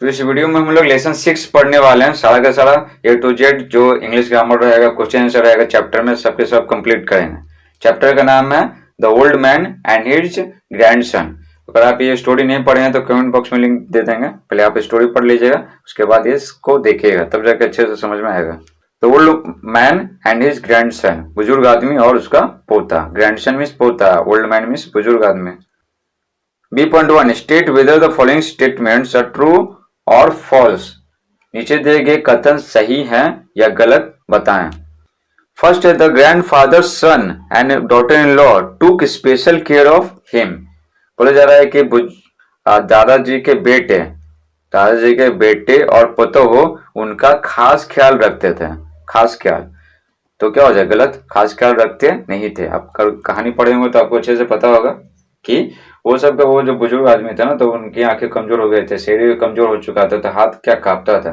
तो इस वीडियो में हम लोग लेसन 6 पढ़ने वाले हैं। सारा का सारा ए टू जेड जो इंग्लिश ग्रामर रहेगा, क्वेश्चन आंसर रहेगा चैप्टर में, सबके सब कंप्लीट करेंगे। चैप्टर का नाम है the old man and his grandson. अगर आप ये स्टोरी नहीं पढ़े हैं तो कमेंट बॉक्स में लिंक दे देंगे, पहले आप स्टोरी पढ़ लीजिएगा, उसके बाद इसको देखिएगा, तब जाके अच्छे से समझ में आएगा। The old man and his grandson, बुजुर्ग आदमी और उसका पोता। ग्रैंडसन मीन्स पोता, ओल्ड मैन मीन्स बुजुर्ग आदमी। B.1 state whether the following statements are true और फॉल्स। नीचे दिए गए कथन सही हैं या गलत बताएं। फर्स्ट है the grandfather son and daughter in law took special care of him. बोला जा रहा है कि दादाजी के बेटे और पतोह उनका खास ख्याल रखते थे। खास ख्याल तो क्या हो जाए, गलत, खास ख्याल रखते नहीं थे। आप कहानी पढ़े होंगे तो आपको अच्छे से पता होगा कि वो सब का वो जो बुजुर्ग आदमी था ना, तो उनकी आंखें कमजोर हो गए थे, शरीर कमजोर हो चुका था, तो हाथ क्या कांपता था।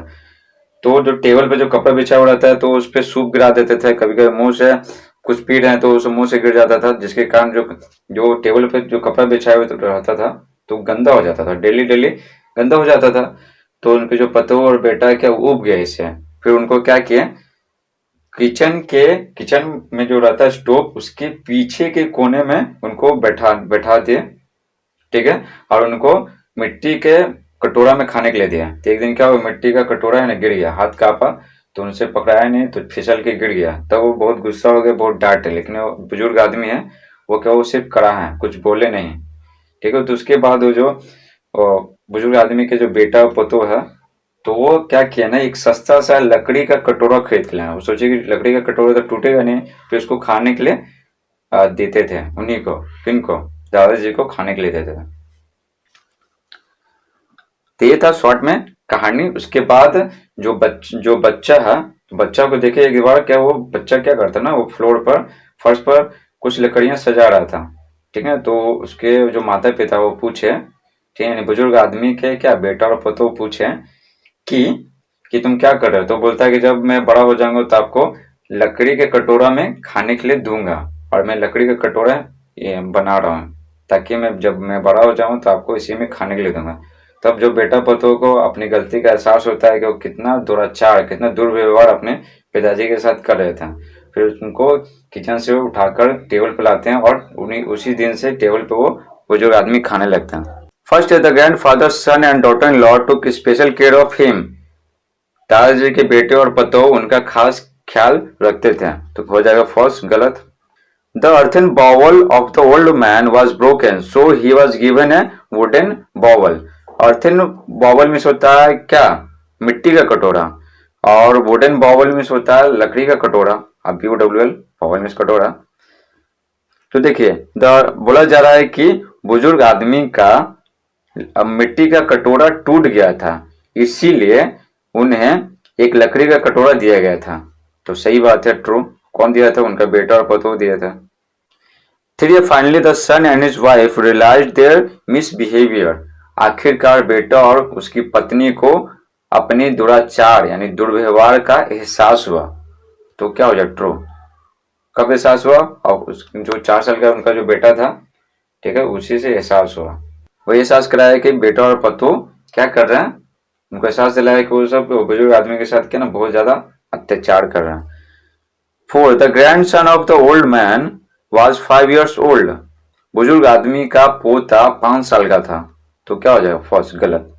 तो जो टेबल पे जो कपड़ा बिछा हुआ रहता है तो उस पे सूप गिरा देते थे। कभी कभी मुंह से कुछ पी रहे हैं तो उस मुंह से गिर जाता था, जिसके कारण जो टेबल पे जो कपड़ा बिछाया हुआ रहता था तो गंदा हो जाता था, डेली डेली गंदा हो जाता था। तो उनके जो पतोह और बेटा क्या उब गए इससे। फिर उनको क्या किया, किचन में जो रहता है स्टोव, उसके पीछे के कोने में उनको बैठा दिए, ठीक है, और उनको मिट्टी के कटोरा में खाने के लिए दिया। तो एक दिन क्या हुआ, मिट्टी का कटोरा है ना गिर गया, हाथ कांपा तो उनसे पकड़ाया नहीं तो फिसल के गिर गया। तब वो बहुत गुस्सा हो गया, बहुत डांटे, लेकिन वो बुजुर्ग आदमी है, वो क्या, वो सिर्फ कड़ा है, कुछ बोले नहीं, ठीक है। तो उसके बाद वो जो बुजुर्ग आदमी के जो बेटा पतोह है, तो वो क्या किया ना, एक सस्ता सा लकड़ी का कटोरा खरीद के लाया। वो सोचे कि लकड़ी का कटोरा तो टूटेगा नहीं, फिर उसको खाने के लिए देते थे उन्हीं को, किनको, दादाजी को खाने के लिए देते थे। तो ये था शॉर्ट में कहानी। उसके बाद जो बच्चा है, तो बच्चा को देखे एक बार, क्या वो बच्चा क्या करता ना, वो फ्लोर पर, फर्श पर कुछ लकड़ियां सजा रहा था, ठीक है। तो उसके जो माता पिता वो पूछे, ठीक है, बुजुर्ग आदमी के क्या बेटा और पतोह पूछे कि तुम क्या कर रहे हो। तो बोलता है कि जब मैं बड़ा हो जाऊंगा तो आपको लकड़ी के कटोरा में खाने के लिए दूंगा, और मैं लकड़ी का कटोरा बना रहा हूँ ताकि जब मैं बड़ा हो जाऊं तो आपको इसी में खाने के लिए दूंगा। तब जो बेटा पतोह को अपनी गलती का एहसास होता है कि वो कितना दुराचार, कितना दुर्व्यवहार अपने पिताजी के साथ कर रहे थे। फिर उनको किचन से उठाकर टेबल पर लाते हैं और उसी दिन से टेबल पे वो बुजुर्ग आदमी खाने लगते हैं। फर्स्ट है the grandfather son and daughter in law took special care of him. दादाजी के बेटे और पतोह उनका खास ख्याल रखते थे, तो हो जाएगा फॉल्स, गलत। The earthen bowl of the old man was broken, so he was given a wooden bowl. Earthen bowl में होता है क्या, मिट्टी का कटोरा, और wooden bowl में होता है लकड़ी का कटोरा। अब BOWL bowl में कटोरा। तो देखिए, बोला जा रहा है कि बुजुर्ग आदमी का मिट्टी का कटोरा टूट गया था, इसीलिए उन्हें एक लकड़ी का कटोरा दिया गया था। तो सही बात है, ट्रू। कौन दिया था, उनका बेटा और पतोह दिया था। Three, finally the son and his wife realised their misbehaviour. आखिरकार बेटा और उसकी पत्नी को अपने दुराचार यानी दुर्व्यवहार का एहसास हुआ। तो क्या हो जाए, ट्रू। कब एहसास हुआ, और जो 4 साल का उनका जो बेटा था, ठीक है, उसी से एहसास हुआ। वही एहसास कराया कि बेटा और पतोह क्या कर रहे हैं, उनको एहसास दिलाया कि वो सब बुजुर्ग आदमी के साथ क्या ना बहुत ज्यादा अत्याचार कर रहे हैं। 4, the grand son of the old man was 5 years old. बुजुर्ग आदमी का पोता 5 साल का था। तो क्या हो जाएगा, फर्स्ट, गलत।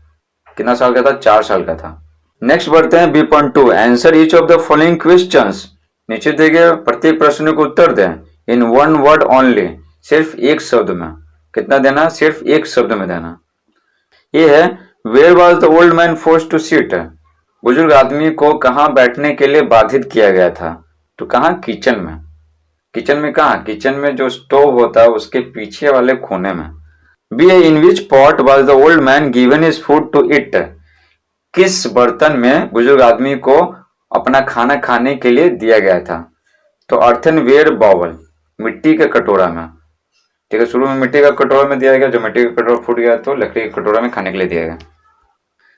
कितना साल का था, 4 साल का था। नेक्स्ट बढ़ते हैं B.2 answer each of the following questions. नीचे दिए गए प्रत्येक प्रश्न को उत्तर दें इन 1 वर्ड ओनली, सिर्फ एक शब्द में। कितना देना, सिर्फ एक शब्द में देना। ये है where was the old man forced to sit. बुजुर्ग आदमी को कहाँ बैठने के लिए बाधित किया गया था। तो कहाँ, किचन में। किचन में कहा, किचन में जो स्टोव होता है उसके पीछे वाले कोने में। B, in which pot was the old man given his food to eat. किस बर्तन में बुजुर्ग आदमी को अपना खाना खाने के लिए दिया गया था। तो अर्थनवेयर बाउल, मिट्टी के कटोरा में, ठीक है। शुरू में मिट्टी का कटोरा में दिया गया, जो मिट्टी का कटोरा फूट गया तो लकड़ी के कटोरा में खाने के लिए दिया गया।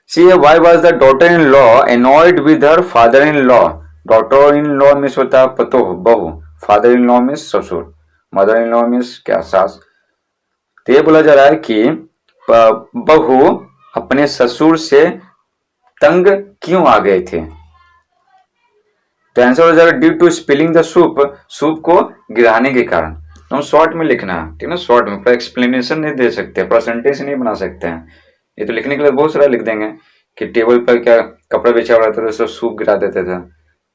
C, why was the daughter in law annoyed with her father in law. Daughter in law में होता है पतोह, बहू। फादर इन लॉ मीन्स ससुर, मदर इन लॉ मीन्स क्या, सास। तो ये बोला जा रहा है कि बहू अपने ससुर से तंग क्यों आ गए थे? तो आंसर हो जाएगा due to spilling the soup, soup को गिराने के कारण। तो हम शॉर्ट में लिखना है, ठीक है ना, शॉर्ट में, पूरा एक्सप्लेनेशन नहीं दे सकते, पूरा सेंटेंस नहीं बना सकते हैं। ये तो लिखने के लिए बहुत सारा लिख देंगे कि टेबल पर क्या कपड़ा बिछा हुआ था तो सूप गिरा देते थे,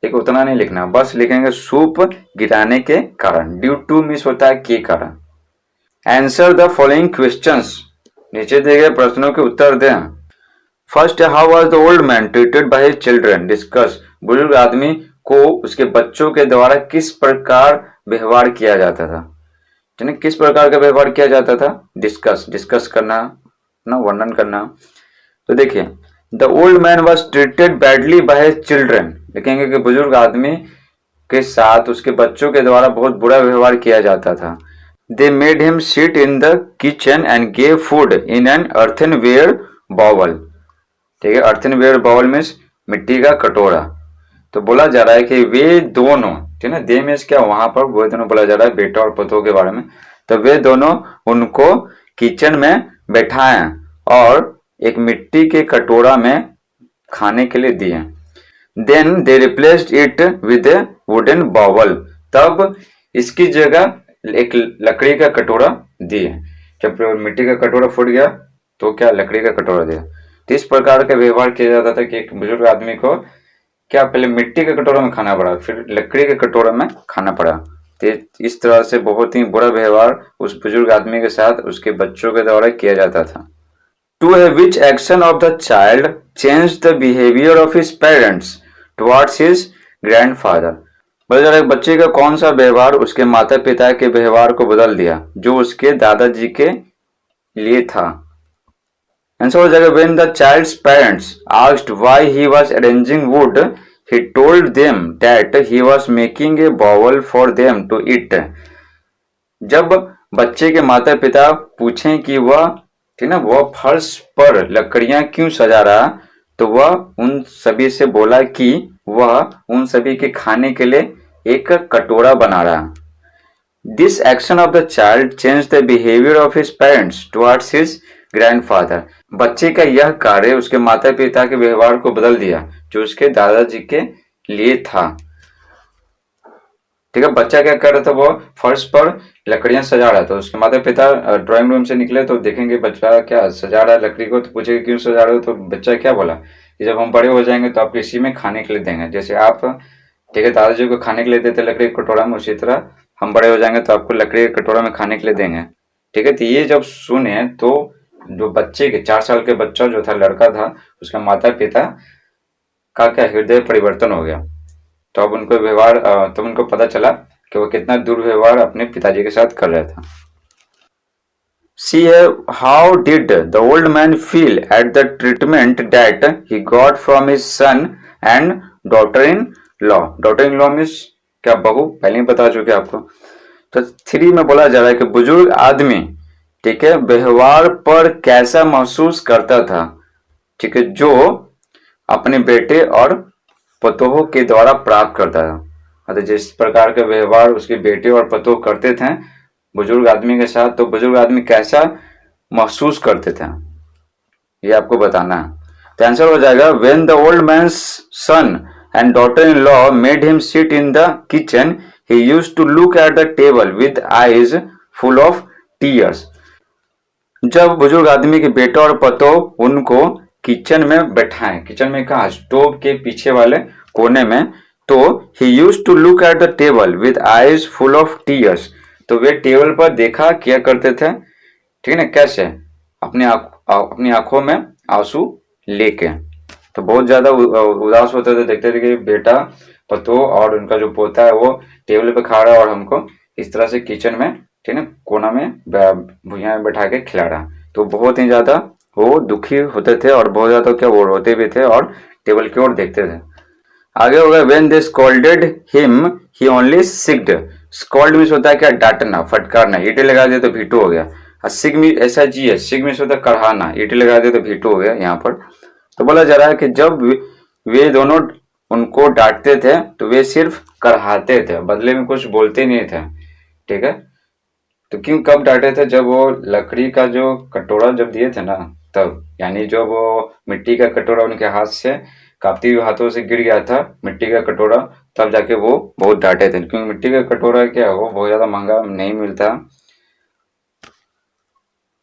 ठीक, उतना नहीं लिखना, बस लिखेंगे सूप गिराने के कारण। ड्यू टू मीन्स होता है के कारण। आंसर द फॉलोइंग क्वेश्चंस, नीचे दिए गए प्रश्नों के उत्तर दें। First, how was the old man treated by his children, discuss, बुजुर्ग आदमी को उसके बच्चों के द्वारा किस प्रकार व्यवहार किया जाता था, यानी किस प्रकार का व्यवहार किया जाता था, डिस्कस करना ना, वर्णन करना। तो देखिए, the old man was treated badly by his children, लिखेंगे कि बुजुर्ग आदमी के साथ उसके बच्चों के द्वारा बहुत बुरा व्यवहार किया जाता था। They made him sit in the kitchen and gave food in an earthenware bowl, ठीक है, अर्थनवेयर बाउल मीन्स मिट्टी का कटोरा। तो बोला जा रहा है कि वे दोनों, ठीक है, दे मीन्स क्या, वहां पर वो दोनों बोला जा रहा है बेटा और पतोह के बारे में। तो वे दोनों उनको किचन में बैठाए और एक मिट्टी के कटोरा में खाने के लिए दिए। Then they replaced it with a wooden bowl, तब इसकी जगह एक लकड़ी का कटोरा दिए। जब मिट्टी का कटोरा फूट गया तो क्या लकड़ी का कटोरा दिया। तो इस प्रकार का व्यवहार किया जाता था कि एक बुजुर्ग आदमी को क्या पहले मिट्टी के कटोरे में खाना पड़ा, फिर लकड़ी के कटोरे में खाना पड़ा। तो इस तरह से बहुत ही बुरा व्यवहार उस बुजुर्ग आदमी के साथ उसके बच्चों के द्वारा किया जाता था। To which action of the child changed the behavior of his parents towards his grandfather, बोला जा रहा है बच्चे का कौन सा व्यवहार उसके माता पिता के व्यवहार को बदल दिया जो उसके दादाजी के लिए था। आंसर हो जाएगा when the child's parents asked why he was arranging wood, he told them that he was making a bowl for them to eat। जब बच्चे के माता पिता पूछें कि वह, ठीक ना, वह फर्श पर लकड़ियां क्यों सजा रहा, तो वह उन सभी से बोला कि वह उन सभी के खाने के लिए एक कटोरा बना रहा। This action of the child change the behaviour of his parents towards his grandfather, बच्चे का यह कार्य उसके माता पिता के व्यवहार को बदल दिया जो उसके दादाजी के लिए था। ठीक है, बच्चा क्या कर रहा था, वो फर्श पर लकड़ियां सजा रहा था। उसके माता पिता ड्राइंग रूम से निकले तो देखेंगे बच्चा क्या सजा रहा है लकड़ी को, तो पूछेगा क्यों सजा रहे हो, तो बच्चा क्या बोला कि जब हम बड़े हो जाएंगे तो आपको इसी में खाने के लिए देंगे। जैसे आप, ठीक है, दादाजी को खाने के लिए देते लकड़ी के कटोरा में, उसी तरह हम बड़े हो जाएंगे तो आपको लकड़ी के कटोरा में खाने के लिए देंगे। ठीक है, तो ये जब सुने तो जो बच्चे के 4 साल के बच्चा जो था, लड़का था, उसका माता पिता का क्या हृदय परिवर्तन हो गया। तो अब उनको व्यवहार, तब उनको पता चला कि वो कितना दुर्व्यवहार अपने पिताजी के साथ कर रहा था। See how did the old man feel at the treatment that he got from his son and daughter-in-law। daughter-in-law means क्या, बहू, पहले ही बता चुके आपको। तो 3 में बोला जा रहा है कि बुजुर्ग आदमी, ठीक है, व्यवहार पर कैसा महसूस करता था, ठीक है, जो अपने बेटे और पतोह के द्वारा प्राप्त करता था। मतलब जिस प्रकार के व्यवहार उसके बेटे और पतोह करते थे बुजुर्ग आदमी के साथ, तो बुजुर्ग आदमी कैसा महसूस करते थे, ये आपको बताना है। तो आंसर हो जाएगा when the old man's son and daughter-in-law made him sit in the kitchen, he used to look at the table with eyes full of tears। जब बुजुर्ग आदमी के बेटा और पतोह उनको किचन में बैठाएं, किचन में कहा, स्टोव के पीछे वाले कोने में, तो he used to look at the table with eyes full of tears। तो वे टेबल पर देखा किया करते थे, ठीक है ना, कैसे, अपनी आंखों में आंसू लेके। तो बहुत ज्यादा उदास होते थे, देखते थे कि बेटा, पतोह और उनका जो पोता है वो टेबल पे खा रहा है और हमको इस तरह से किचन में, ठीक है ना, कोना में भुइयां में बैठा के खिला रहा। तो बहुत ही ज्यादा वो दुखी होते थे और बहुत ज्यादा क्या, वो रोते भी थे और टेबल की ओर देखते थे। आगे हो गया when they scolded him he only sigged। Scold means होता है क्या, डांटना, फटकारना, ईटे लगा दे तो भीटू हो गया। सिग मीन्स ऐसा जी है, सिग मीन्स होता है कढ़ाना, ईटे लगा दे तो भीटू हो गया यहाँ पर। तो बोला जा रहा है कि जब वे दोनों उनको डांटते थे तो वे सिर्फ कढ़ाते थे, बदले में कुछ बोलते नहीं थे। ठीक है, तो क्यों, कब डांटे थे, जब वो लकड़ी का जो कटोरा जब दिए थे ना, तब, यानी जब वो मिट्टी का कटोरा उनके हाथ से कांपती हुई हाथों से गिर गया था मिट्टी का कटोरा, तब जाके वो बहुत डांटे थे, क्योंकि मिट्टी का कटोरा क्या वो बहुत ज्यादा महंगा नहीं मिलता,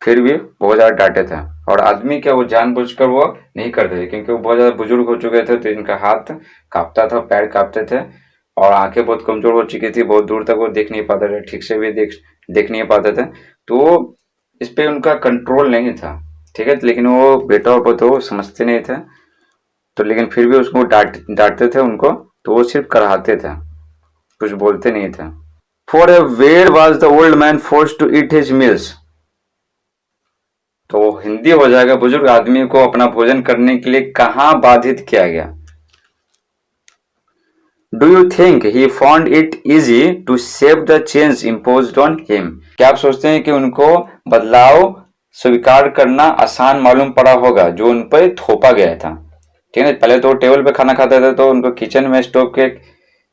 फिर भी बहुत ज्यादा डांटे थे। और आदमी क्या वो जानबूझकर वो नहीं करते थे, क्योंकि वो बहुत ज्यादा बुजुर्ग हो चुके थे, तो इनका हाथ कांपता था, पैर कांपते थे, और आंखें बहुत कमजोर हो चुकी थी, बहुत दूर तक वो देख नहीं पाते थे, ठीक से भी देख नहीं पाते थे, तो इस पे उनका कंट्रोल नहीं था। ठीक है, लेकिन वो बेटा और बहू समझते नहीं थे, तो लेकिन फिर भी उसको डांटते थे उनको, तो वो सिर्फ कराहते थे, कुछ बोलते नहीं थे। Four a where was the old man force to eat his meals. तो हिंदी हो जाएगा, बुजुर्ग आदमी को अपना भोजन करने के लिए कहाँ बाधित किया गया। Do you think he found it easy to save the change imposed on him. क्या आप सोचते हैं कि उनको बदलाव स्वीकार करना आसान मालूम पड़ा होगा जो उन पर थोपा गया था। ठीक है, पहले तो टेबल पे खाना खाते थे, तो उनको किचन में स्टोव के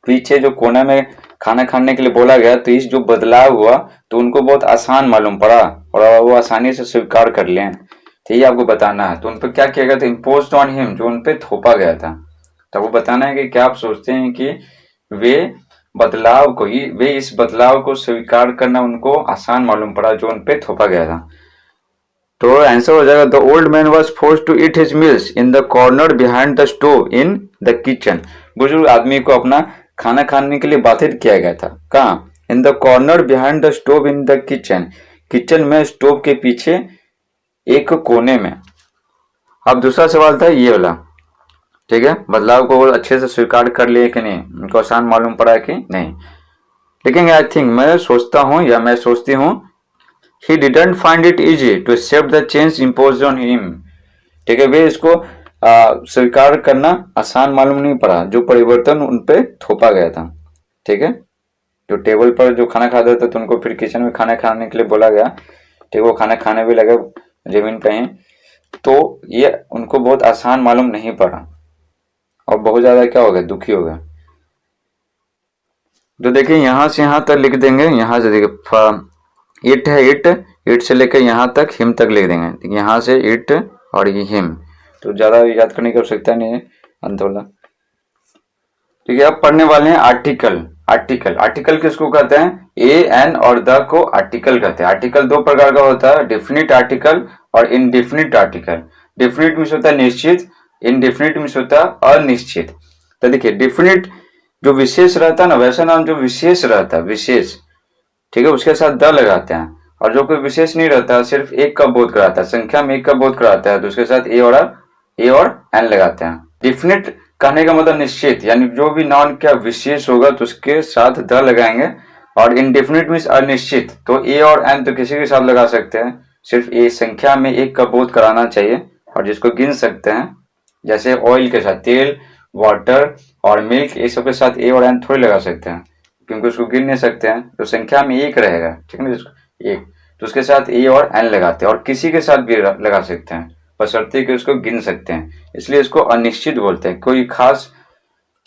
पीछे जो कोने में खाना खाने के लिए बोला गया, तो इस जो बदलाव हुआ तो उनको बहुत आसान मालूम पड़ा और वो आसानी से स्वीकार कर लें। तो ये आपको बताना है, तो उन पर क्या किया गया था, इम्पोज्ड ऑन हिम, जो उन पर थोपा गया था। तो वो बताना है कि क्या आप सोचते हैं कि वे वे इस बदलाव को स्वीकार करना उनको आसान मालूम पड़ा जो उन पे थोपा गया था। तो आंसर हो जाएगा the old man was force to eat his meals in the corner behind the stove in the kitchen. बुजुर्ग आदमी को अपना खाना खाने के लिए बाधित किया गया था। कहाँ? इन the corner behind the stove in the kitchen, kitchen में स्टोव के पीछे एक कोने में। अब दूसरा सवाल था ये वाला। ठीक है, बदलाव को अच्छे से स्वीकार कर लिए कि नहीं, उनको आसान मालूम पड़ा है कि नहीं। लेकिन आई थिंक, मैं सोचता हूँ या मैं सोचती हूँ, he didn't find it easy to accept the change imposed on him. ठीक है, वे इसको स्वीकार करना आसान मालूम नहीं पड़ा जो परिवर्तन उन पे थोपा गया था। ठीक है, जो टेबल पर जो खाना खाते थे तो उनको फिर किचन में खाना खाने के लिए बोला गया, ठीक, वो खाना खाने भी लगे जमीन पे ही, तो ये उनको बहुत आसान मालूम नहीं पड़ा और बहुत ज्यादा क्या हो गया, दुखी हो गया। तो देखिए यहां से यहां तक लिख देंगे, यहां से देखिए इट है, इट से लेकर यहां तक हिम तक लिख देंगे, यहां से इट और ये हिम, तो ज्यादा याद करने की आवश्यकता नहीं है अंतोला। ठीक है, अब पढ़ने वाले हैं आर्टिकल। आर्टिकल किसको कहते हैं? ए एन और द को आर्टिकल कहते हैं। आर्टिकल दो प्रकार का होता है, डिफिनिट आर्टिकल और इनडिफिनिट आर्टिकल। डिफिनिट मीन्स होता है निश्चित, इनडिफिनिट मीन्स होता है अनिश्चित। तो देखिए डिफिनिट जो विशेष रहता है ना, वैसा नाम जो विशेष रहता है, विशेष, ठीक है, उसके साथ द लगाते हैं। और जो कोई विशेष नहीं रहता, सिर्फ एक का बोध कराता है, संख्या में एक का बोध कराता है, तो उसके साथ ए और एन लगाते हैं। डिफिनिट कहने का मतलब निश्चित, यानी जो भी नाउन का विशेष होगा तो उसके साथ द लगाएंगे। और इनडिफिनिट मीन्स अनिश्चित, तो ए और एन तो किसी के साथ लगा सकते हैं, सिर्फ ए संख्या में एक का बोध कराना चाहिए और जिसको गिन सकते हैं, जैसे ऑयल के साथ तेल, वाटर और मिल्क, ये सब के साथ ए और एन थोड़ी लगा सकते हैं क्योंकि उसको गिन नहीं सकते हैं, तो संख्या में एक रहेगा, ठीक है ना, जिसको एक, तो उसके साथ ए और एन लगाते हैं। और किसी के साथ भी लगा सकते हैं बशर्ते कि उसको गिन सकते हैं, इसलिए इसको अनिश्चित बोलते हैं। कोई खास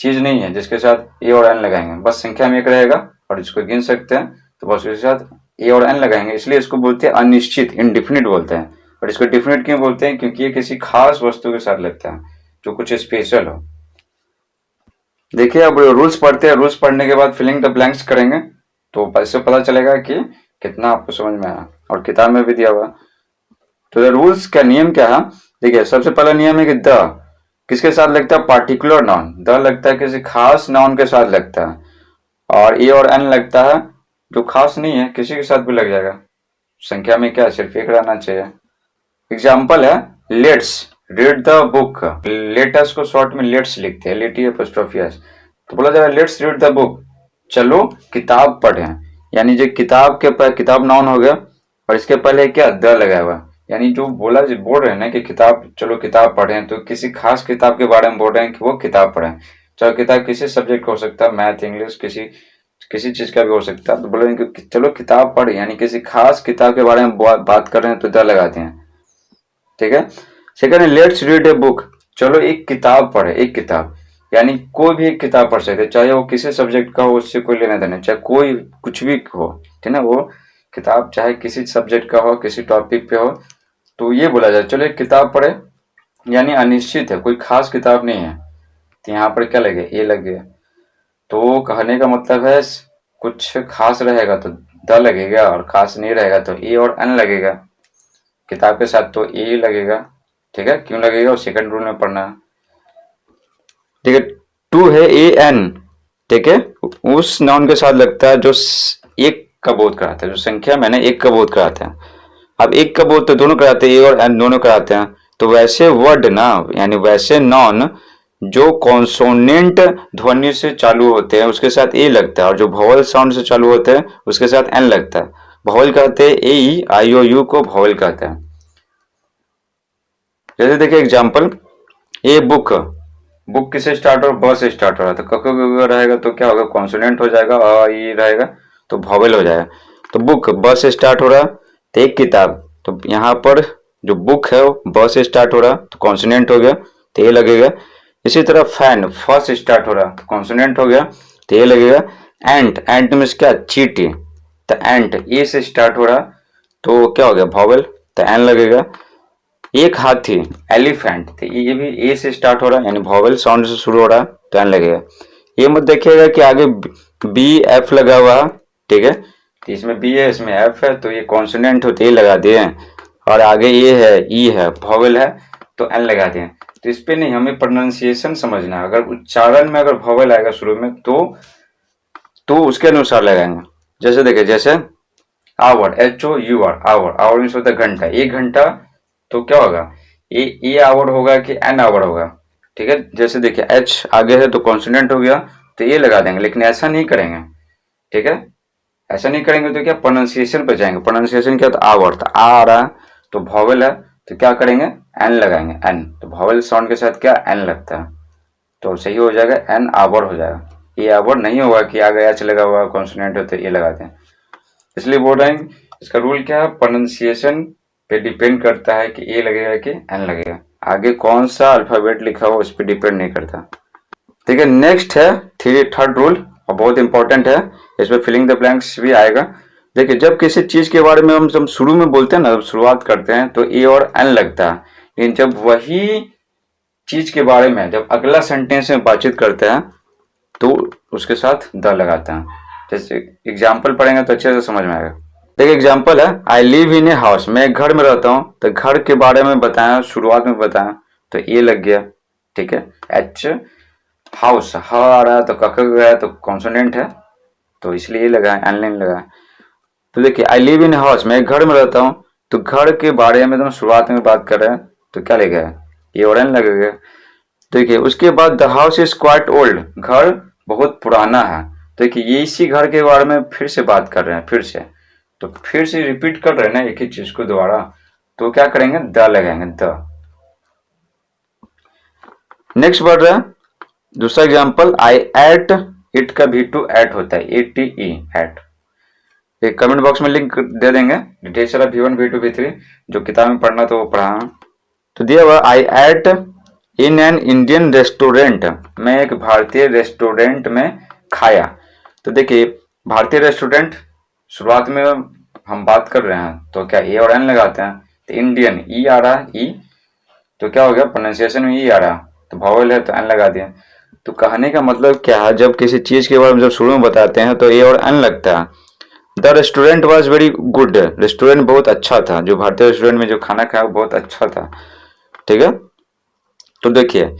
चीज नहीं है जिसके साथ ए और एन लगाएंगे, बस संख्या में एक रहेगा और जिसको गिन सकते हैं तो बस उसके साथ ए और एन लगाएंगे, इसलिए इसको बोलते हैं अनिश्चित, इनडिफिनिट बोलते हैं। और इसको डिफिनिट क्यों बोलते हैं? क्योंकि ये किसी खास वस्तु के साथ लगता है जो कुछ स्पेशल हो। देखिए अब रूल्स पढ़ते हैं, रूल्स पढ़ने के बाद फिलिंग द ब्लैंक्स करेंगे, तो इससे पता चलेगा कि कितना आपको समझ में आया, और किताब में भी दिया हुआ। तो रूल्स का नियम क्या है? देखिए सबसे पहला नियम है कि द किसके साथ लगता है? पार्टिकुलर नाउन, द लगता है किसी खास नाउन के साथ लगता है, और ए और एन लगता है जो खास नहीं है, किसी के साथ भी लग जाएगा, संख्या में क्या सिर्फ एक रहना चाहिए। एग्जाम्पल है let's read the book, let us को शॉर्ट में लेट्स लिखते हैं, लेटी एपोस्ट्रोफी एस, तो बोला जाएगा लेट्स रीड द बुक, चलो किताब पढ़ें, यानी जो किताब के पर किताब नाउन हो गया और इसके पहले क्या द लगाया हुआ, यानी जो बोल रहे हैं ना कि किताब, चलो किताब पढ़ें, तो किसी खास किताब के बारे में बोल रहे हैं कि वो किताब पढ़ें, चाहे किताब किसी सब्जेक्ट का हो सकता है, मैथ, इंग्लिश, किसी चीज का भी हो सकता है, तो बोल रहे हैं कि चलो किताब पढ़े, यानी किसी खास किताब के बारे में बात कर रहे हैं तो द लगाते हैं। ठीक है, सेकंड है लेट्स रीड ए बुक, चलो एक किताब पढ़े, एक किताब, यानी कोई भी एक किताब पढ़ सकते, चाहे वो किसी सब्जेक्ट का हो, उससे कोई लेना देना, चाहे कोई कुछ भी हो, ठीक है ना, वो किताब चाहे किसी सब्जेक्ट का हो, किसी टॉपिक पे हो, तो ये बोला जाए चलो एक किताब पढ़े, यानी अनिश्चित है, कोई खास किताब नहीं है, तो यहाँ पर क्या लगे, ए लग गया। तो कहने का मतलब है कुछ खास रहेगा तो द लगेगा, और खास नहीं रहेगा तो ए और एन लगेगा। किताब के साथ तो ए लगेगा, ठीक है। क्यों लगेगा वो सेकंड रूल में पढ़ना है, ठीक है। टू है ए एन, ठीक है, उस नाउन के साथ लगता है जो एक का बोध कराता है, जो संख्या में ना एक का बोध कराता है। अब एक का बोध तो दोनों कराते हैं, ए और एन दोनों कराते हैं। तो वैसे वर्ड ना, यानी वैसे नॉन जो कॉन्सोनेंट ध्वनि से चालू होते हैं उसके साथ ए लगता है, और जो वॉवल साउंड से चालू होते हैं उसके साथ एन लगता है। वॉवल कहते हैं ए ई आई ओ यू को वॉवल कहते हैं। जैसे देखिए एग्जांपल, ए बुक, बुक किससे स्टार्ट हो, ब से स्टार्ट हो रहा है, तो क रहेगा तो क्या होगा, कॉन्सोनेंट हो जाएगा, अ ई रहेगा तो वॉवल हो जाएगा। तो बुक ब से स्टार्ट हो रहा है, तो एक किताब, तो यहाँ पर जो बुक है वो ब से स्टार्ट हो रहा तो कॉन्सोनेंट हो गया तो ए लगेगा। इसी तरह फैन फ से स्टार्ट हो रहा तो कॉन्सोनेंट हो गया तो ए लगेगा। एंट, एंट मीन्स क्या, चींटी, तो एंट ए से स्टार्ट हो रहा तो क्या हो गया, वॉवल, तो एन लगेगा। एक हाथी एलिफेंट, तो ये भी ए से स्टार्ट हो रहा है, यानी वॉवल साउंड से शुरू हो रहा है तो एन लगेगा। ये मत देखिएगा कि आगे बी एफ लगा हुआ है, ठीक है, तो इसमें बी है इसमें एफ है, तो ये कॉन्सोनेंट होते ही लगा दिए, और आगे ए है ई है वॉवल है तो एन लगा दिए। तो इस पे नहीं, हमें प्रोनाउंसिएशन समझना है। अगर उच्चारण में अगर वॉवल आएगा शुरू में तो उसके अनुसार लगाएंगे। जैसे देखिए, जैसे hour, H O U R, hour, hour means होता है घंटा, एक घंटा, तो क्या होगा, ए आवर होगा कि एन आवर होगा, ठीक है। जैसे देखिए एच आगे है तो कॉन्सोनेंट हो गया तो ये लगा देंगे, लेकिन ऐसा नहीं करेंगे, ठीक है। ऐसा नहीं करेंगे तो क्या, प्रोनाउंसिएशन पे जाएंगे। प्रोनाउंसिएशन क्या, तो आवर, तो आ रहा है तो वॉवल है तो क्या करेंगे, एन लगाएंगे, एन, तो वॉवल साउंड के साथ क्या, एन लगता है, तो सही हो जाएगा, एन आवर हो जाएगा। ये आवर नहीं होगा कि आगे एच लगा हुआ कॉन्सोनेंट हो तो ये लगाते हैं, इसलिए बोल रहे हैं। इसका रूल क्या है, प्रोनाउंसिएशन पे डिपेंड करता है कि ए लगेगा कि एन लगेगा। आगे कौन सा अल्फाबेट लिखा हुआ उस पर डिपेंड नहीं करता, ठीक है। नेक्स्ट है थर्ड रूल, और बहुत इंपॉर्टेंट है, इसमें फिलिंग द ब्लैंक्स भी आएगा। देखिए जब किसी चीज के बारे में हम शुरू में बोलते हैं ना, जब शुरुआत करते हैं तो ए और एन लगता है, लेकिन जब वही चीज के बारे में जब अगला सेंटेंस में बातचीत करते हैं तो उसके साथ द लगाते हैं। जैसे एग्जाम्पल पढ़ेंगे तो अच्छे से समझ में आएगा। देखिए एग्जाम्पल है, I live in a house, मैं एक घर में रहता हूँ, तो घर के बारे में बताया, शुरुआत में बताया तो ए लग गया, ठीक है। एच, हाउस ह आ रहा है तो कख गया तो कॉन्सोनेंट है तो इसलिए लगा, एन नहीं लगा। तो देखिए आई लिव इन हाउस, मैं एक घर में रहता हूँ, तो घर के बारे में तो शुरुआत में बात कर रहे हैं तो क्या लगेगा, ये और एन लगेगा। देखिए उसके बाद the house is quite old, घर बहुत पुराना है, तो देखिए ये इसी घर के बारे में फिर से बात कर रहे हैं, फिर से रिपीट कर रहे हैं ना एक ही चीज को दोबारा, तो क्या करेंगे, द लगाएंगे, द। नेक्स्ट बढ़ रहा है दूसरा एग्जांपल, आई एट इट का भी टू एट होता है, ए टी ई, एट। एक कमेंट बॉक्स में लिंक दे देंगे, डिटेल सारा V1 V2 V3 जो किताब में पढ़ना तो वो पढ़ा। तो दिया हुआ, I ate in an Indian restaurant, मैं एक भारतीय रेस्टोरेंट में खाया। तो देखिए भारतीय रेस्टोरेंट शुरुआत में हम बात कर रहे हैं तो क्या ए और एन लगाते हैं, तो इंडियन ई आ रहा है, ई तो क्या हो गया, प्रोनाउंसिएशन में ई आ रहा तो वॉवल है तो एन लगा दिया। तो कहने का मतलब क्या है, जब किसी चीज के बारे में जब शुरू में बताते हैं तो ए और एन लगता है। The restaurant was very good, restaurant बहुत अच्छा था, जो भारतीय रेस्टोरेंट में जो खाना खाया वो बहुत अच्छा था, ठीक है। तो देखिए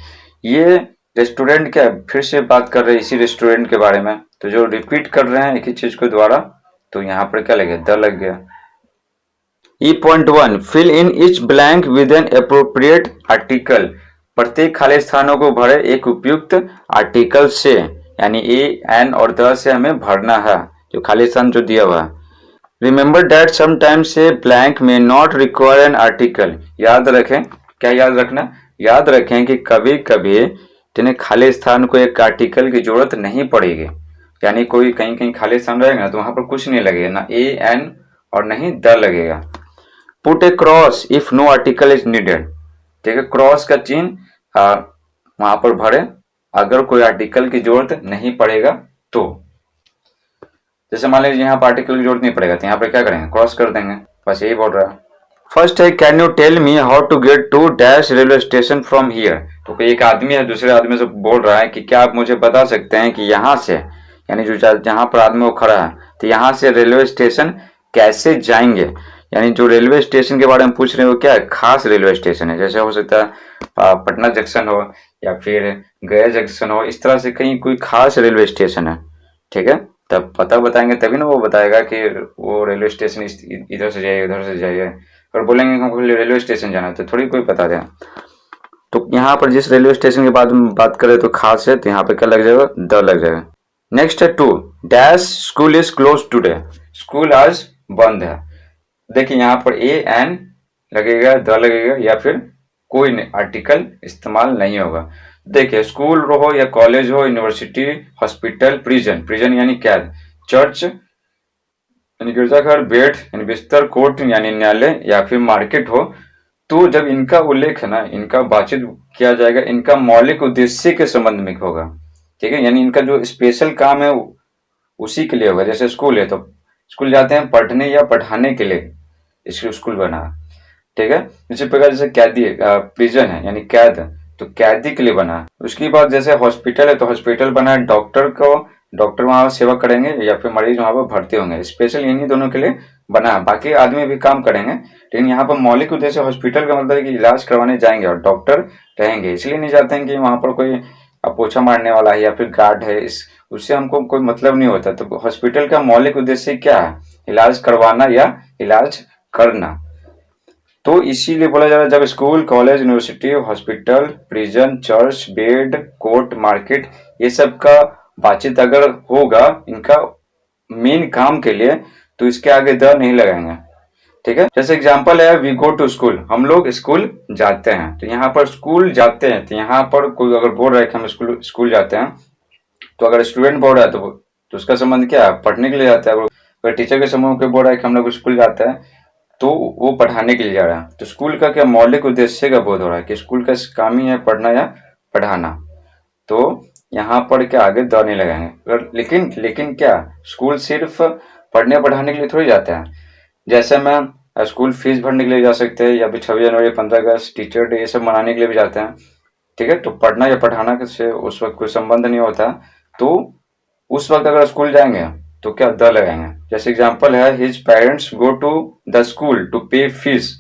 ये रेस्टोरेंट क्या फिर से बात कर रहे हैं इसी रेस्टोरेंट के बारे में, तो जो रिपीट कर रहे हैं एक ही चीज को द्वारा तो यहाँ पर क्या लगे, द लग गया। E.1 fill in each blank with an appropriate article, प्रत्येक खाली स्थानों को भरे एक उपयुक्त आर्टिकल से, यानी ए एन और द से हमें भरना है जो खाली स्थान जो दिया हुआ है। Remember that sometimes a blank में नॉट रिक्वायर एन आर्टिकल, याद रखें, क्या याद रखना, याद रखें कि कभी कभी जिन्हें खाली स्थान को एक आर्टिकल की जरूरत नहीं पड़ेगी, यानी कोई कहीं कहीं खाली स्थान रहेगा तो वहां पर कुछ नहीं लगेगा, ना ए एन और नहीं द लगेगा। Put a cross if no article is needed, ठीक है, क्रॉस का चिन्ह वहां पर भरे अगर कोई आर्टिकल की जरूरत नहीं पड़ेगा तो। जैसे मान लीजिए यहाँ पर आर्टिकल की जरूरत नहीं पड़ेगा तो यहाँ पर क्या करेंगे, क्रॉस कर देंगे, बस यही बोल रहा है। फर्स्ट है can you tell me how to get to dash railway station from here. तो कोई एक आदमी है दूसरे आदमी से बोल रहा है कि क्या आप मुझे बता सकते हैं कि यहाँ से, यानी जो जहाँ पर आदमी वो खड़ा है, तो यहाँ से रेलवे स्टेशन कैसे जाएंगे। यानी जो रेलवे स्टेशन के बारे में पूछ रहे हो क्या है, खास रेलवे स्टेशन है, जैसे हो सकता है पटना जंक्शन हो या फिर गया जंक्शन हो, इस तरह से कहीं कोई खास रेलवे स्टेशन है। ठीक है, तब पता बताएंगे तभी ना वो बताएगा कि वो रेलवे स्टेशन इधर से जाइए उधर से जाइए। और बोलेंगे हमको रेलवे स्टेशन जाना है तो थोड़ी कोई बता देगा। तो यहाँ पर जिस रेलवे स्टेशन के बाद बात करें तो खास है, तो यहाँ पे क्या लग जाएगा, द लग जाएगा। नेक्स्ट है to dash school is close today, school आज बंद है। देखिए यहाँ पर ए एन लगेगा, द लगेगा, या फिर कोई आर्टिकल इस्तेमाल नहीं होगा। देखिए स्कूल हो या कॉलेज हो, यूनिवर्सिटी, हॉस्पिटल, प्रिजन, प्रिजन यानी कैद, चर्च यानी गिरजाघर, बेड यानी बिस्तर, कोर्ट यानी न्यायालय, या फिर मार्केट हो, तो जब इनका उल्लेख है ना, इनका बातचीत किया जाएगा, इनका मौलिक उद्देश्य के संबंध में होगा। ठीक है, यानी इनका जो स्पेशल काम है उसी के लिए होगा। जैसे स्कूल है तो स्कूल जाते हैं पढ़ने या पढ़ाने के लिए, इसलिए स्कूल बना। ठीक है, इसी प्रकार जैसे कैदी प्रिजन है यानी कैद, तो कैदी के लिए बना। उसके बाद जैसे हॉस्पिटल है तो हॉस्पिटल बना है, डॉक्टर को, डॉक्टर वहां सेवा करेंगे या फिर मरीज वहां पर भर्ती होंगे, स्पेशल इन्हीं दोनों के लिए बना है। बाकी आदमी भी काम करेंगे, लेकिन यहाँ पर मौलिक उद्देश्य हॉस्पिटल का मतलब है कि इलाज करवाने जाएंगे और डॉक्टर रहेंगे, इसलिए नहीं जाते हैं कि वहां पर कोई पोछा मारने वाला है या फिर गार्ड है, इस उससे हमको कोई मतलब नहीं होता। तो हॉस्पिटल का मौलिक उद्देश्य क्या है, इलाज करवाना या इलाज करना। तो इसीलिए बोला जा रहा है जब school, college, university, hospital, prison, church, bed, court, market, ये सब का बातचीत अगर होगा इनका मेन काम के लिए, तो इसके आगे द नहीं लगाएंगे। ठीक है, जैसे एग्जांपल है वी गो टू स्कूल, हम लोग स्कूल जाते हैं। तो यहाँ पर स्कूल जाते हैं, तो यहाँ पर कोई अगर बोल रहा है कि हम स्कूल जाते हैं, तो अगर स्टूडेंट बोल रहा है तो उसका संबंध क्या है, पढ़ने के लिए जाता है। अगर टीचर के समूह के बोल रहा है कि हम लोग स्कूल जाते हैं, तो वो पढ़ाने के लिए जा रहा है। तो स्कूल का क्या मौलिक उद्देश्य का बोध हो रहा है कि स्कूल का काम ही है पढ़ना या पढ़ाना। तो यहाँ पर क्या आगे द नहीं लगाएंगे। लेकिन क्या स्कूल सिर्फ पढ़ने पढ़ाने के लिए थोड़ी जाता है। जैसे मैं स्कूल फीस भरने के लिए जा सकते हैं, या फिर 26 जनवरी, 15 अगस्त, टीचर डे, ये सब मनाने के लिए भी जाते हैं। ठीक है, तो पढ़ना या पढ़ाना से उस वक्त कोई संबंध नहीं होता। तो उस वक्त अगर स्कूल जाएंगे तो क्या द लगाएंगे। जैसे एग्जांपल है his parents go to the school to pay fees,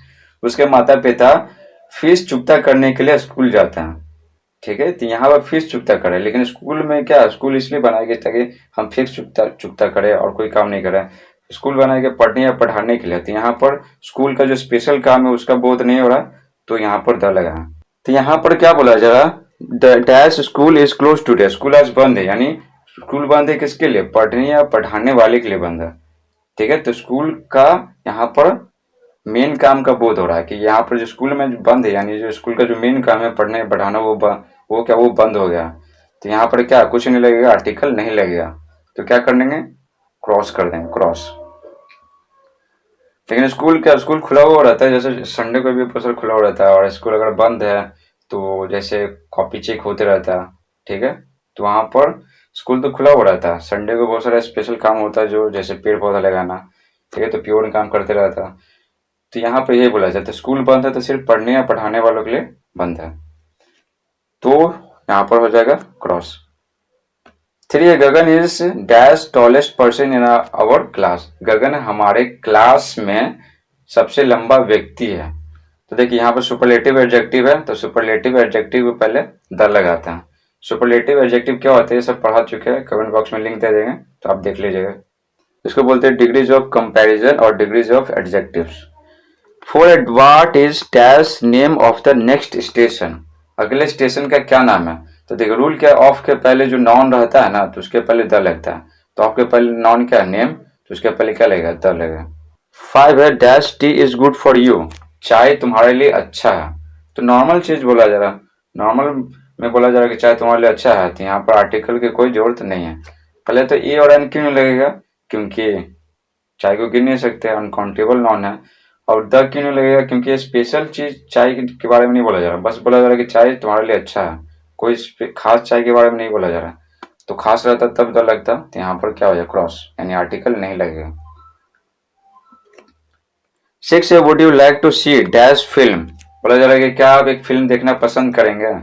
उसके माता पिता फीस चुकता करने के लिए स्कूल जाते हैं। ठीक है, तो यहाँ पर फीस चुकता करें, लेकिन स्कूल में क्या, स्कूल इसलिए बनाया गया ताकि हम फीस चुकता करें और कोई काम नहीं करें। स्कूल बनाया गया पढ़ने या पढ़ाने के लिए, तो यहाँ पर स्कूल का जो स्पेशल काम है उसका बोध नहीं हो रहा, तो यहाँ पर द लगा। तो यहाँ पर क्या बोला जा रहा, dash school is close today, school आज बंद है, यानी स्कूल बंद है किसके लिए, पढ़ने या पढ़ाने वाले के लिए बंद है। ठीक है, तो स्कूल का यहाँ पर मेन काम का बोध हो रहा है कि यहाँ पर जो स्कूल में बंद है, यानी जो स्कूल का जो मेन काम है पढ़ने पढ़ाना, वो बंद हो गया। तो यहाँ पर क्या कुछ नहीं लगेगा, आर्टिकल नहीं लगेगा, तो क्या कर देंगे, क्रॉस कर देंगे, क्रॉस। लेकिन स्कूल खुला हुआ रहता है, जैसे संडे को भी प्रोफेसर खुला हुआ रहता है, और स्कूल अगर बंद है तो जैसे कॉपी चेक होते रहता है। ठीक है, तो वहां पर स्कूल तो खुला हुआ रहता है, संडे को बहुत सारा स्पेशल काम होता है, जो जैसे पेड़ पौधा लगाना। ठीक है, तो प्योर काम करते रहता है। तो यहाँ पर यही बोला जाता है स्कूल बंद है तो सिर्फ पढ़ने या पढ़ाने वालों के लिए बंद है, तो यहाँ पर हो जाएगा cross. 3 Gagan is dash tallest person in our class, Gagan हमारे क्लास में सबसे लंबा व्यक्ति है। तो देखिए यहाँ पर सुपरलेटिव एडजेक्टिव है, तो सुपरलेटिव एडजेक्टिव को पहले द लगाते हैं। सुपरलेटिव एडजेक्टिव क्या होता है, ये सब पढ़ा चुके हैं, कमेंट बॉक्स में लिंक दे देंगे तो आप देख लीजिएगा। इसको बोलते हैं डिग्रीज ऑफ कंपैरिजन और degrees of adjectives. For what is dash name of the next station, अगले स्टेशन का क्या नाम है। तो देखो रूल क्या, ऑफ के पहले जो नाउन रहता है ना, तो उसके पहले द लगता है। तो ऑफ के पहले नाउन क्या है, नेम, तो उसके पहले क्या लगेगा, द लगेगा। 5 है dash T is good for you, चाय तुम्हारे लिए अच्छा है। तो नॉर्मल चीज बोला जा रहा, नॉर्मल में बोला जा रहा कि चाय तुम्हारे लिए अच्छा है, तो यहाँ पर आर्टिकल की कोई जरूरत नहीं है। पहले तो ए और एन क्यों नहीं लगेगा, क्योंकि चाय को गिन नहीं सकते, अनकाउंटेबल नॉन है। और द क्यों नहीं लगेगा, क्योंकि ये स्पेशल चीज चाय के बारे में नहीं बोला जा रहा, बस बोला जा रहा है कि चाय तुम्हारे लिए अच्छा है, कोई खास चाय के बारे में नहीं बोला जा रहा। तो खास रहता तब द लगता, तो यहाँ पर क्या हो जाए क्रॉस, यानी आर्टिकल नहीं लगेगा। 6 है would you like to see dash film, बोला जा रहा है कि क्या आप एक फिल्म देखना पसंद करेंगे।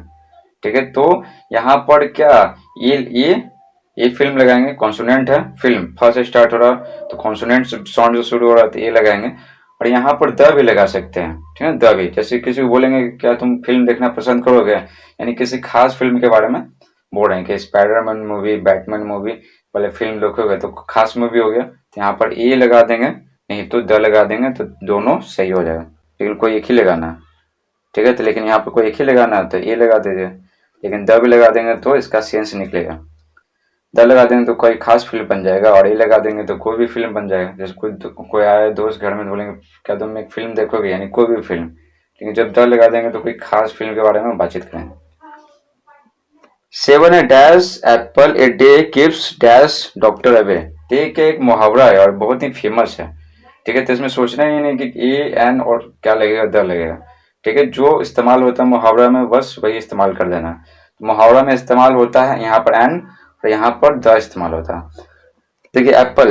ठीक है, तो यहाँ पर क्या ये फिल्म लगाएंगे, कॉन्सोनेंट है फिल्म, फर्स्ट स्टार्ट हो रहा तो कॉन्सोनेंट साउंड जो शुरू हो रहा है तो ये लगाएंगे, और यहाँ पर द भी लगा सकते हैं। ठीक है, द भी, जैसे किसी को बोलेंगे क्या तुम फिल्म देखना पसंद करोगे, यानी किसी खास फिल्म के बारे में बोल रहे हैं कि स्पाइडरमैन मूवी, बैटमैन मूवी वाले फिल्म देखोगे तो खास मूवी हो गया, तो यहाँ पर ए लगा देंगे, नहीं तो द लगा देंगे, तो दोनों सही हो जाएगा। लेकिन कोई एक ही लगाना है। ठीक है, तो लेकिन यहाँ पर कोई एक ही लगाना है तो ए लगा दीजिए, लेकिन द भी लगा देंगे तो इसका सेंस निकलेगा। द लगा देंगे तो कोई खास फिल्म बन जाएगा, और ए लगा देंगे तो कोई भी फिल्म बन जाएगा। जैसे कोई आया दोस्त घर में, बोलेंगे क्या तुम एक फिल्म देखोगे, यानी कोई भी फिल्म, लेकिन जब द लगा देंगे तो कोई खास फिल्म के बारे में बातचीत करेंगे। 7 है dash Apple a day keeps dash doctor away, एक मुहावरा है और बहुत ही फेमस है। ठीक है, तो इसमें सोचना ही नहीं कि ए एन और क्या लगेगा, द लगेगा। ठीक है, जो इस्तेमाल होता है मुहावरा में बस वही इस्तेमाल कर देना। मुहावरा में इस्तेमाल होता है यहाँ पर एन, और यहाँ पर द इस्तेमाल होता है। देखिए एप्पल,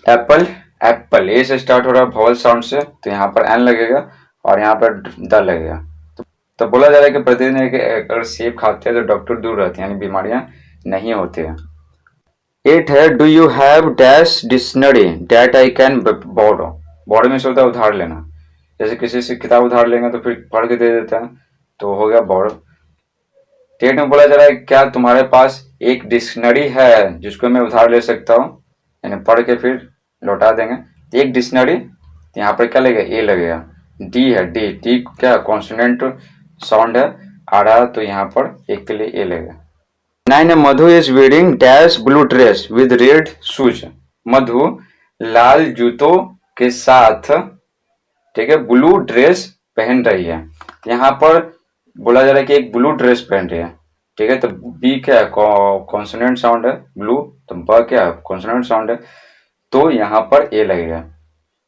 एप्पल एप्पल ए से स्टार्ट हो रहा है वॉवल साउंड से, तो यहाँ पर एन लगेगा और यहाँ पर द लगेगा। तो बोला जा रहा है कि प्रतिदिन अगर सेब खाते हैं तो डॉक्टर दूर रहते हैं, यानी बीमारियां नहीं होती है। 8 है do you have dash dictionary that I can borrow, borrow में से होता है उधार लेना, जैसे किसी से किताब उधार लेंगे तो फिर पढ़ के दे देता है, तो हो गया बोरो। 8 में बोला जा रहा है क्या तुम्हारे पास एक डिक्शनरी है जिसको मैं उधार ले सकता हूँ, यानी पढ़ के फिर लौटा देंगे। एक डिक्शनरी, यहाँ पर क्या लगेगा, ए लगेगा। डी है, डी डी क्या कॉन्सोनेंट साउंड है आ रहा, तो यहाँ पर एक के लिए ए लगेगा। 9 है Madhu is wearing dash blue dress with red shoes, Madhu लाल जूतों के साथ, ठीक है, ब्लू ड्रेस पहन रही है। यहाँ पर बोला जा रहा है कि एक ब्लू ड्रेस पहन रही है। ठीक है, तो बी क्या है, कॉन्सोनेंट साउंड है ब्लू, तो ब क्या है, कॉन्सोनेंट साउंड है, तो यहाँ पर ए लगेगा।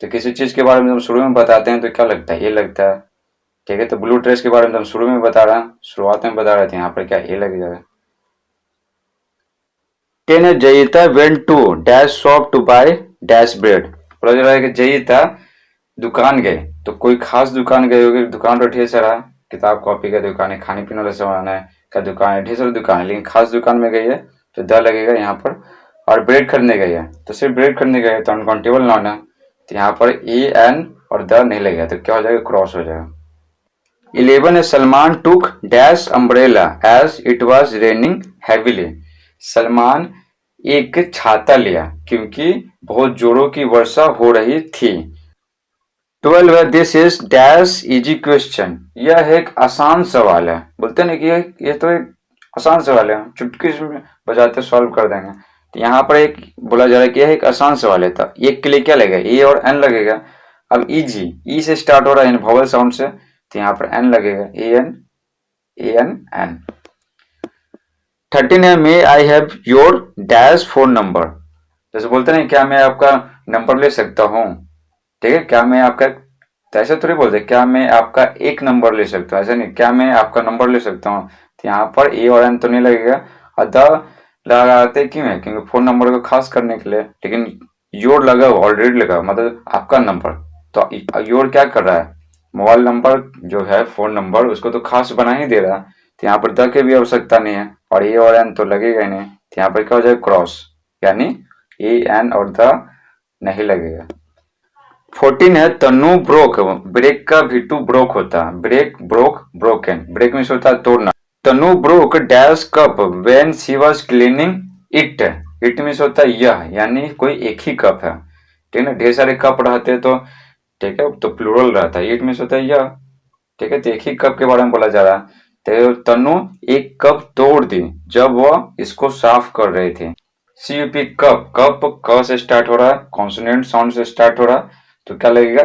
तो किसी चीज के बारे में जब शुरू में बताते हैं तो क्या लगता है, ए लगता है। ठीक है, तो ब्लू ड्रेस के बारे में हम शुरू में बता रहे हैं, शुरुआत में बता रहे थे, यहाँ पर क्या ए लग जाएगा। 10 है Jayita went to dash shop to buy dash bread, बोला जा रहा है कि जयिता दुकान गए, तो कोई खास दुकान गए होगी, दुकान तो ढेर सारा, किताब कॉपी का दुकान है, खाने पीने वाला सामान है का दुकान है, ढेर सारी दुकान है, लेकिन खास दुकान में गई है तो द लगेगा यहाँ पर। और ब्रेड खरीदने गई है तो सिर्फ ब्रेड खरीदने गए तो अनकाउंटेबल नाउन है, तो यहाँ पर ए एन और द नहीं लगेगा, तो क्या हो जाएगा, क्रॉस हो जाएगा। 11 है Salman took dash umbrella as it was raining heavily, Salman एक छाता लिया क्योंकि बहुत जोरों की वर्षा हो रही थी। 12 है this is dash easy question, यह एक आसान सवाल है, बोलते हैं ना कि ये तो एक आसान सवाल है, चुटकी में बजाते सॉल्व कर देंगे। तो यहाँ पर एक बोला जा रहा है कि यह एक आसान सवाल है, तो एक के लिए क्या लगेगा, ए और एन लगेगा। अब इजी, ई से स्टार्ट हो रहा है वॉवल साउंड से, तो यहाँ पर एन लगेगा, ए एन एन। 13 है may I have your dash phone number, जैसे बोलते हैं क्या मैं आपका नंबर ले सकता हूँ। ठीक है, क्या मैं आपका, तो ऐसे थोड़ी बोलते क्या मैं आपका एक नंबर ले सकता हूँ, ऐसा नहीं, क्या मैं आपका नंबर ले सकता हूँ, तो यहाँ पर ए और एन तो नहीं लगेगा, और द लगाते क्यों है, क्योंकि फोन नंबर को खास करने के लिए। लेकिन योर लगा, ऑलरेडी लगा, मतलब आपका नंबर, तो योर क्या कर रहा है, मोबाइल नंबर जो है फोन नंबर उसको तो खास बना ही दे रहा है, तो यहाँ पर द की भी आवश्यकता नहीं है, और ए और एन तो लगेगा ही नहीं, तो यहाँ पर क्या हो जाएगा, क्रॉस, यानी ए एन और द नहीं लगेगा। 14 है तनु ब्रोक, ब्रेक का भी टू ब्रोक होता है, ब्रेक ब्रोक ब्रोकन, ब्रेक में होता है तोड़ना। Tanu broke dash cup when she was cleaning it, it में होता है यह, यानी कोई एक ही कप है। ठीक है, ढेर सारे कप रहते हैं तो ठीक है, तो प्लूरल रहता है, इट में होता है यह। ठीक है, तो एक ही कप के बारे में बोला जा रहा है, तो तनु एक कप तोड़ दी जब वह इसको साफ कर रहे थे। CUP कप, कप क से स्टार्ट हो रहा है, कॉन्सोनेंट साउंड से स्टार्ट हो रहा है, तो क्या लगेगा,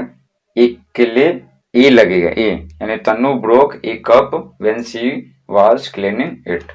एक के लिए ए लगेगा, ए, यानी Tanu broke a cup when she was cleaning it.